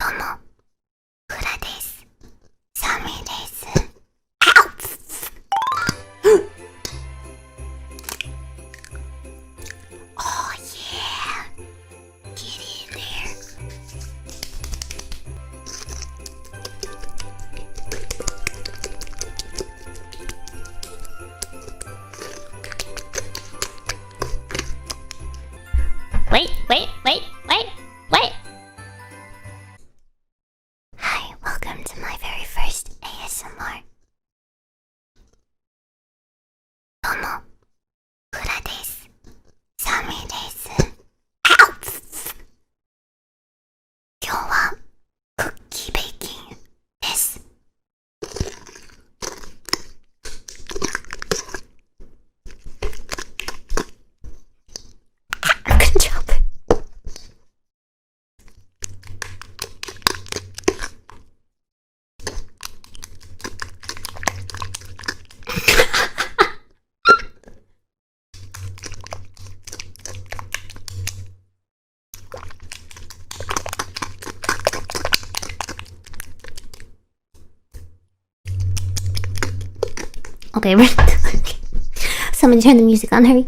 どうも、グラです。寒いです。Oh yeah! Get in there. Wait. Hi, welcome to my very first ASMR. どうも、グラです。寒いです。今日はクッキーベーキングです。Good job. Okay, someone turn the music on, hurry.